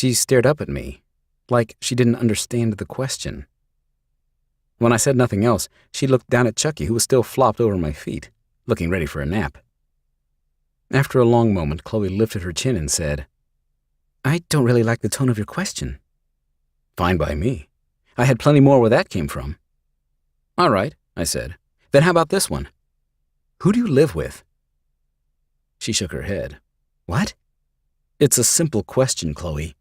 She stared up at me, like she didn't understand the question. When I said nothing else, she looked down at Chucky, who was still flopped over my feet, looking ready for a nap. After a long moment, Chloe lifted her chin and said, "I don't really like the tone of your question." "Fine by me. I had plenty more where that came from." "All right," I said. "Then how about this one? Who do you live with?" She shook her head. "What?" "It's a simple question, Chloe."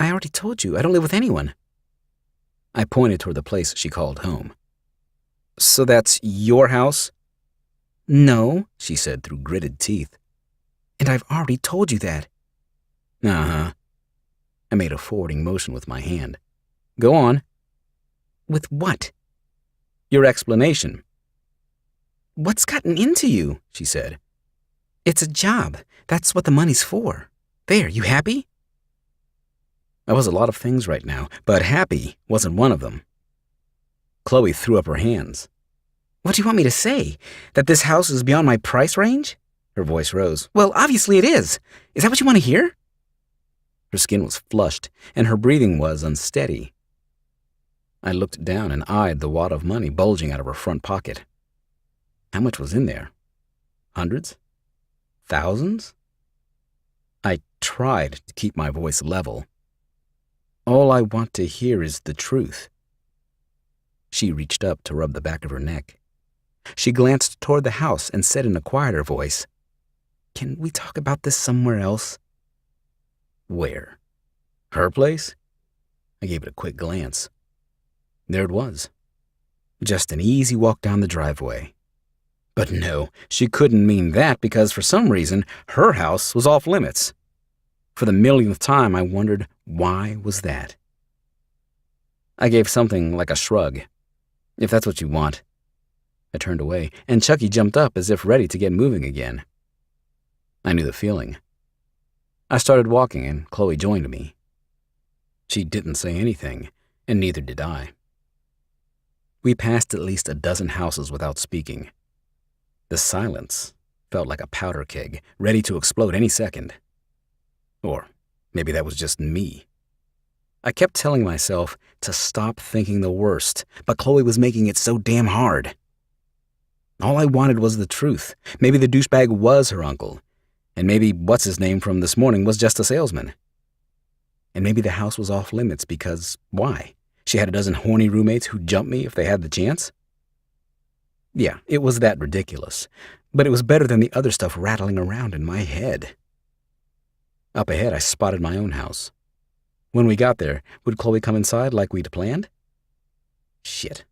"I already told you, I don't live with anyone." I pointed toward the place she called home. "So that's your house?" "No," she said through gritted teeth. "And I've already told you that." "Uh-huh." I made a forwarding motion with my hand. "Go on." "With what?" "Your explanation." "What's gotten into you?" she said. "It's a job. That's what the money's for. There, you happy?" I was a lot of things right now, but happy wasn't one of them. Chloe threw up her hands. "What do you want me to say? That this house is beyond my price range?" Her voice rose. "Well, obviously it is. Is that what you want to hear?" Her skin was flushed, and her breathing was unsteady. I looked down and eyed the wad of money bulging out of her front pocket. How much was in there? Hundreds? Thousands? I tried to keep my voice level. "All I want to hear is the truth." She reached up to rub the back of her neck. She glanced toward the house and said in a quieter voice, "Can we talk about this somewhere else?" "Where? Her place?" I gave it a quick glance. There it was. Just an easy walk down the driveway. But no, she couldn't mean that because for some reason, her house was off limits. For the millionth time, I wondered, why was that? I gave something like a shrug. "If that's what you want." I turned away, and Chucky jumped up as if ready to get moving again. I knew the feeling. I started walking, and Chloe joined me. She didn't say anything, and neither did I. We passed at least a dozen houses without speaking. The silence felt like a powder keg, ready to explode any second. Or maybe that was just me. I kept telling myself to stop thinking the worst, but Chloe was making it so damn hard. All I wanted was the truth. Maybe the douchebag was her uncle, and maybe what's-his-name from this morning was just a salesman. And maybe the house was off limits because, why? She had a dozen horny roommates who'd jump me if they had the chance? Yeah, it was that ridiculous, but it was better than the other stuff rattling around in my head. Up ahead, I spotted my own house. When we got there, would Chloe come inside like we'd planned? Shit.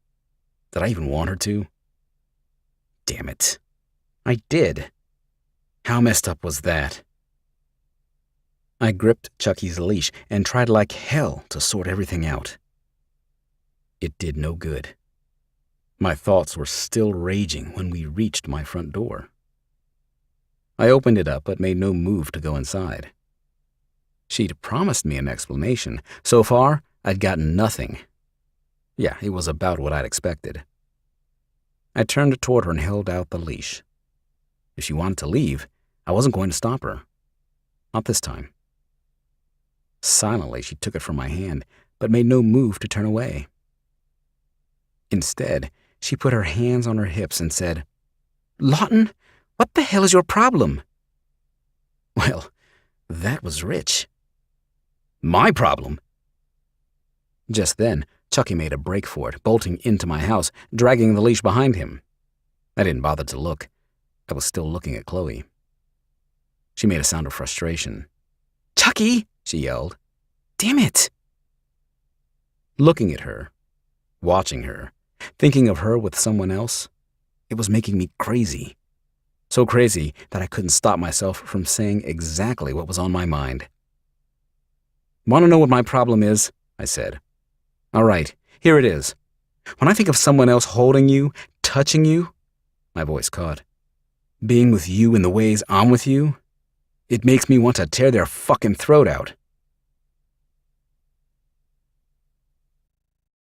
Did I even want her to? Damn it. I did. How messed up was that? I gripped Chucky's leash and tried like hell to sort everything out. It did no good. My thoughts were still raging when we reached my front door. I opened it up but made no move to go inside. She'd promised me an explanation. So far, I'd gotten nothing. Yeah, it was about what I'd expected. I turned toward her and held out the leash. If she wanted to leave, I wasn't going to stop her. Not this time. Silently, she took it from my hand, but made no move to turn away. Instead, she put her hands on her hips and said, "Lawton, what the hell is your problem?" Well, that was rich. My problem? Just then, Chucky made a break for it, bolting into my house, dragging the leash behind him. I didn't bother to look. I was still looking at Chloe. She made a sound of frustration. "Chucky!" she yelled. "Damn it!" Looking at her, watching her, thinking of her with someone else, it was making me crazy. So crazy that I couldn't stop myself from saying exactly what was on my mind. "Want to know what my problem is?" I said. "All right, here it is. When I think of someone else holding you, touching you," my voice caught, "being with you in the ways I'm with you, it makes me want to tear their fucking throat out."